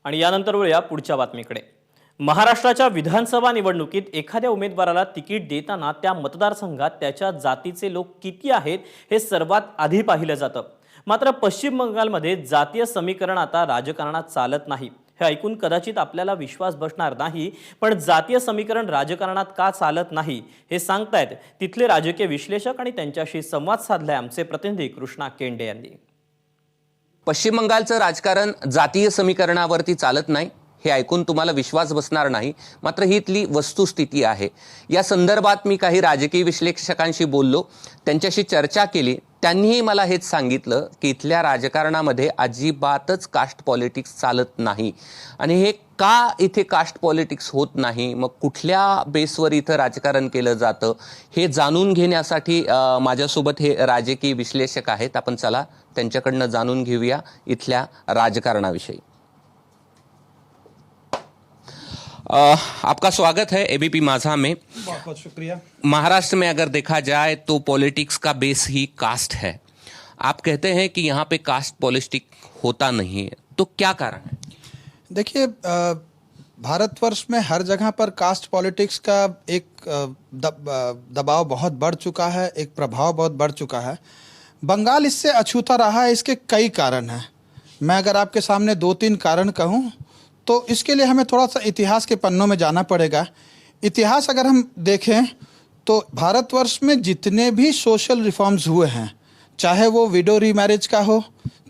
आणि यानंतर वळूया पुढच्या बातमीकडे। महाराष्ट्राच्या विधानसभा निवडणुकीत एखाद्या उमेदवाराला तिकीट देताना त्या मतदारसंघात त्याच्या जातीचे लोक किती आहेत हे सर्वात आधी पाहिलं जातं। मात्र पश्चिम बंगालमध्ये जातीय समीकरण आता राजकारणात चालत नाही। हे ऐकून कदाचित आपल्याला विश्वास बसणार नाही, पण जातीय समीकरण राजकारणात का चालत नाही हे सांगतायत तिथले राजकीय विश्लेषक आणि त्यांच्याशी संवाद साधलाय आमचे प्रतिनिधी कृष्णा केंडे यांनी। पश्चिम बंगालचं राजकारण जातीय समीकरणावरती चालत नाही हे ऐकून तुम्हाला विश्वास बसणार नाही, मात्र ही इथली वस्तुस्थिती आहे। या संदर्भात मी काही राजकीय विश्लेषकांशी बोललो, त्यांच्याशी चर्चा केली। त्यांनीही मला हेच सांगितलं की इथल्या राजकारणामध्ये अजिबातच कास्ट पॉलिटिक्स चालत नाही। आणि हे का इथे कास्ट पॉलिटिक्स होत नाही, मग कुठल्या बेसवर इथं राजकारण केलं जातं हे जाणून घेण्यासाठी माझ्यासोबत हे राजकीय विश्लेषक आहेत। आपण चला त्यांच्याकडनं जाणून घेऊया इथल्या राजकारणाविषयी। आपका स्वागत है एबीपी माझा में। बहुत बहुत शुक्रिया। महाराष्ट्र में अगर देखा जाए तो पॉलिटिक्स का बेस ही कास्ट है। आप कहते हैं कि यहाँ पे कास्ट पॉलिटिक्स होता नहीं है, तो क्या कारण है? देखिए, भारतवर्ष में हर जगह पर कास्ट पॉलिटिक्स का एक दबाव बहुत बढ़ चुका है, एक प्रभाव बहुत बढ़ चुका है। बंगाल इससे अछूता रहा है। इसके कई कारण हैं। मैं अगर आपके सामने 2-3 कारण कहूँ तो इसके लिए हमें थोड़ा सा इतिहास के पन्नों में जाना पड़ेगा। इतिहास अगर हम देखें तो भारतवर्ष में जितने भी सोशल रिफॉर्म्स हुए हैं, चाहे वो विडो रीमैरिज का हो,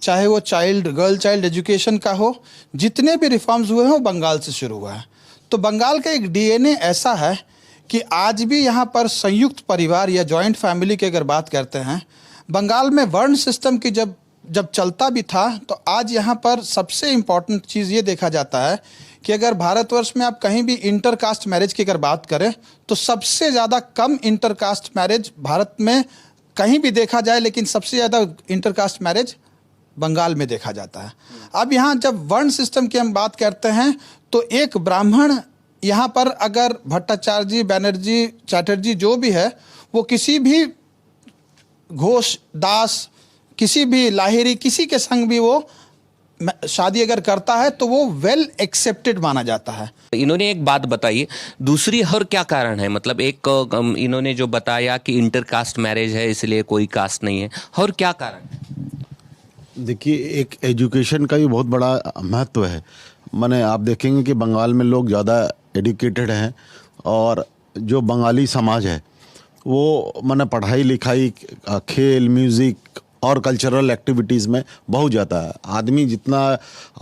चाहे वो गर्ल चाइल्ड एजुकेशन का हो, जितने भी रिफॉर्म्स हुए हैं वो बंगाल से शुरू हुआ है। तो बंगाल का एक डीएनए ऐसा है कि आज भी यहाँ पर संयुक्त परिवार या जॉइंट फैमिली की अगर बात करते हैं, बंगाल में वर्ण सिस्टम की जब चलता भी था, तो आज यहाँ पर सबसे इम्पॉर्टेंट चीज़ ये देखा जाता है कि अगर भारतवर्ष में आप कहीं भी इंटरकास्ट मैरिज की अगर बात करें तो सबसे ज़्यादा कम इंटरकास्ट मैरिज भारत में कहीं भी देखा जाए, लेकिन सबसे ज़्यादा इंटरकास्ट मैरिज बंगाल में देखा जाता है। अब यहाँ जब वर्ण सिस्टम की हम बात करते हैं तो एक ब्राह्मण यहाँ पर अगर भट्टाचार्य जी, बैनर्जी, चैटर्जी जो भी है, वो किसी भी घोष, दास, किसी भी लाहिरी, किसी के संग भी वो शादी अगर करता है तो वो वेल एक्सेप्टेड माना जाता है। इन्होंने एक बात बताई, दूसरी और क्या कारण है? मतलब एक इन्होंने जो बताया कि इंटरकास्ट मैरिज है इसलिए कोई कास्ट नहीं है, और क्या कारण है? देखिए, एक एजुकेशन का भी बहुत बड़ा महत्व है। माने आप देखेंगे कि बंगाल में लोग ज़्यादा एजुकेटेड हैं और जो बंगाली समाज है वो माने पढ़ाई लिखाई, खेल, म्यूज़िक और कल्चरल एक्टिविटीज़ में बहुत ज़्यादा है। आदमी जितना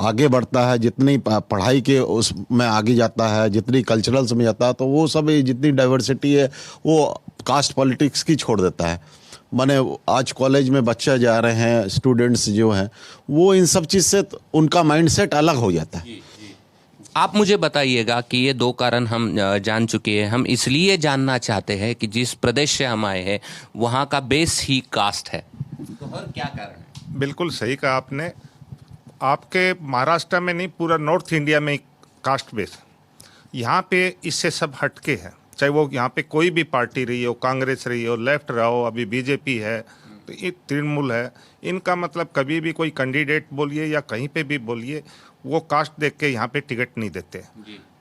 आगे बढ़ता है, जितनी पढ़ाई के उसमें आगे जाता है, जितनी कल्चरल्स में जाता है, तो वो सब जितनी डाइवर्सिटी है वो कास्ट पॉलिटिक्स की छोड़ देता है। माने आज कॉलेज में बच्चे जा रहे हैं, स्टूडेंट्स जो हैं, वो इन सब चीज़ से उनका माइंडसेट अलग हो जाता है। आप मुझे बताइएगा कि ये 2 कारण हम जान चुके हैं। हम इसलिए जानना चाहते हैं कि जिस प्रदेश से हम आए हैं वहाँ का बेस ही कास्ट है, तो और क्या कारण है? बिल्कुल सही कहा आपने। आपके महाराष्ट्र में नहीं, पूरा नॉर्थ इंडिया में कास्ट बेस यहाँ पे इससे सब हटके है। चाहे वो यहाँ पे कोई भी पार्टी रही हो, कांग्रेस रही हो, लेफ्ट रहा हो, अभी बीजेपी है, तो ये तृणमूल है, इनका मतलब कभी भी कोई कैंडिडेट बोलिए या कहीं पे भी बोलिए, वो कास्ट देख के यहाँ पे टिकट नहीं देते।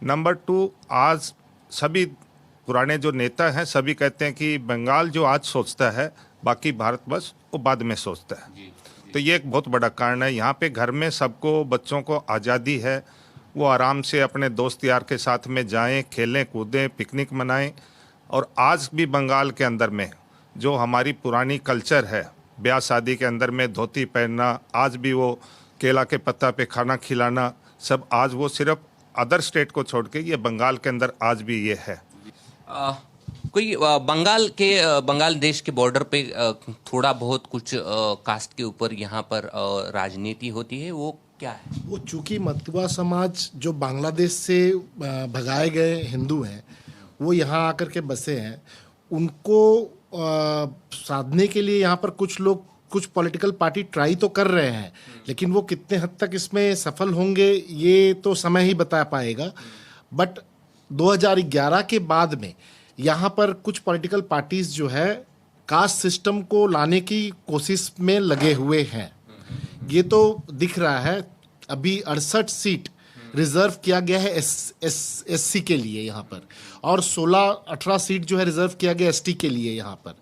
नंबर 2, आज सभी पुराने जो नेता हैं सभी कहते हैं कि बंगाल जो आज सोचता है बाकी भारत बस वो बाद में सोचता है। तो ये एक बहुत बड़ा कारण है। यहाँ पे घर में सबको, बच्चों को आज़ादी है, वो आराम से अपने दोस्त यार के साथ में जाएं, खेलें, कूदें, पिकनिक मनाएं। और आज भी बंगाल के अंदर में जो हमारी पुरानी कल्चर है, ब्याह शादी के अंदर में धोती पहनना, आज भी वो केला के पत्ता पे खाना खिलाना, सब आज वो सिर्फ अदर स्टेट को छोड़ के ये बंगाल के अंदर आज भी ये है। कोई बंगाल देश के बॉर्डर पे थोड़ा बहुत कुछ कास्ट के ऊपर यहाँ पर राजनीति होती है, वो क्या है? वो चूंकि मतुआ समाज जो बांग्लादेश से भगाए गए हिंदू हैं, वो यहाँ आकर के बसे हैं, उनको साधने के लिए यहाँ पर कुछ लोग, कुछ पॉलिटिकल पार्टी ट्राई तो कर रहे हैं, लेकिन वो कितने हद तक इसमें सफल होंगे ये तो समय ही बता पाएगा। बट 2011 के बाद में यहाँ पर कुछ पॉलिटिकल पार्टीज जो है कास्ट सिस्टम को लाने की कोशिश में लगे हुए हैं। ये तो दिख रहा है। अभी 68 सीट रिजर्व किया गया है एससी के लिए यहाँ पर, और 16-18 सीट जो है रिजर्व किया गया एसटी के लिए यहाँ पर।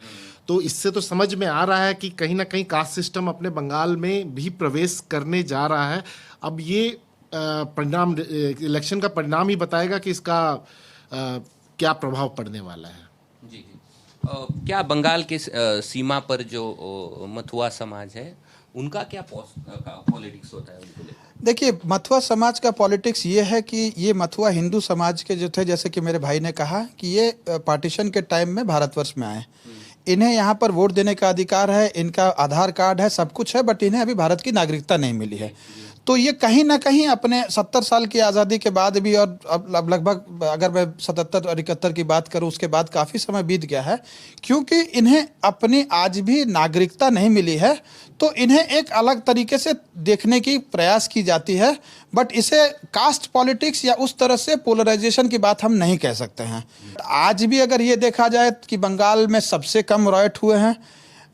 तो इससे तो समझ में आ रहा है कि कहीं ना कहीं कास्ट सिस्टम अपने बंगाल में भी प्रवेश करने जा रहा है। अब ये परिणाम, इलेक्शन का परिणाम ही बताएगा कि इसका क्या प्रभाव पड़ने वाला है। जी जी। क्या बंगाल के सीमा पर जो मथुआ समाज है उनका क्या पॉलिटिक्स होता है उनको लेकर? देखिए, मथुआ समाज का पॉलिटिक्स ये है कि ये मथुआ हिंदू समाज के जो थे, जैसे कि मेरे भाई ने कहा कि ये पार्टीशन के टाइम में भारतवर्ष में आए, इन्हें यहाँ पर वोट देने का अधिकार है, इनका आधार कार्ड है, सब कुछ है, बट इन्हें अभी भारत की नागरिकता नहीं मिली है। तो ये कहीं ना कहीं अपने 70 साल की आज़ादी के बाद भी, और अब लगभग अगर मैं 77 और 71 की बात करूं, उसके बाद काफ़ी समय बीत गया है, क्योंकि इन्हें अपनी आज भी नागरिकता नहीं मिली है, तो इन्हें एक अलग तरीके से देखने की प्रयास की जाती है। बट इसे कास्ट पॉलिटिक्स या उस तरह से पोलराइजेशन की बात हम नहीं कह सकते हैं। आज भी अगर ये देखा जाए कि बंगाल में सबसे कम रॉयट हुए हैं,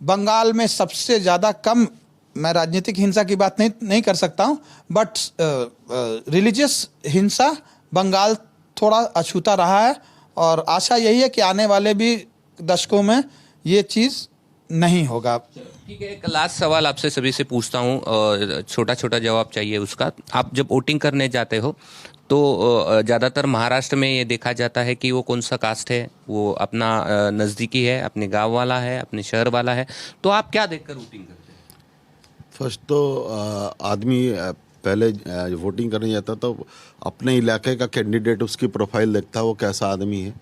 बंगाल में सबसे ज़्यादा कम, मैं राजनीतिक हिंसा की बात नहीं कर सकता हूं, बट रिलीजियस हिंसा बंगाल थोड़ा अछूता रहा है, और आशा यही है कि आने वाले भी दशकों में ये चीज़ नहीं होगा। ठीक है, एक लास्ट सवाल आपसे सभी से पूछता हूँ, छोटा छोटा जवाब चाहिए उसका। आप जब वोटिंग करने जाते हो तो ज़्यादातर महाराष्ट्र में ये देखा जाता है कि वो कौन सा कास्ट है, वो अपना नज़दीकी है, अपने गांव वाला है, अपने शहर वाला है, तो आप क्या देखकर वोटिंग करते हैं? फर्स्ट तो आदमी पहले वोटिंग करने जाता तो अपने इलाके का कैंडिडेट, उसकी प्रोफाइल देखता, वो कैसा आदमी है।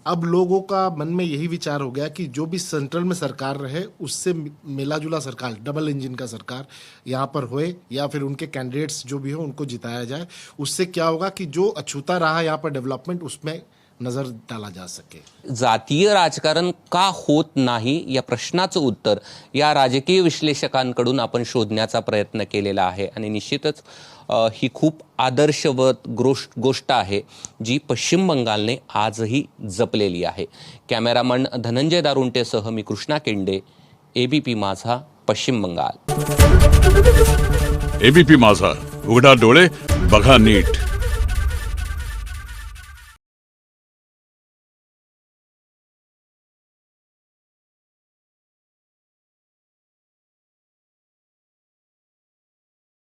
अब लोगों का मन में यही विचार हो गया कि जो भी सेंट्रल में सरकार रहे उससे मिला जुला सरकार, डबल इंजन का सरकार यहाँ पर होए, या फिर उनके कैंडिडेट्स जो भी हो उनको जिताया जाए। उससे क्या होगा कि जो अछूता रहा यहाँ पर डेवलपमेंट, उसमें नजर डाला जा सके। जातीय राजकारण का होत नाही या प्रश्नाचं उत्तर या राजकीय विश्लेषकांकडून आपण शोधण्याचा प्रयत्न केलेला आहे, आणि निश्चितच ही खूप आदर्शवत गोष्ट आहे जी पश्चिम बंगालने आजही जपलेली आहे। कॅमेरामन धनंजय दारुंटेसह मी कृष्णा केंडे, एबीपी माझा, पश्चिम बंगाल। एबीपी माझा, उघडा डोळे बघा नीट।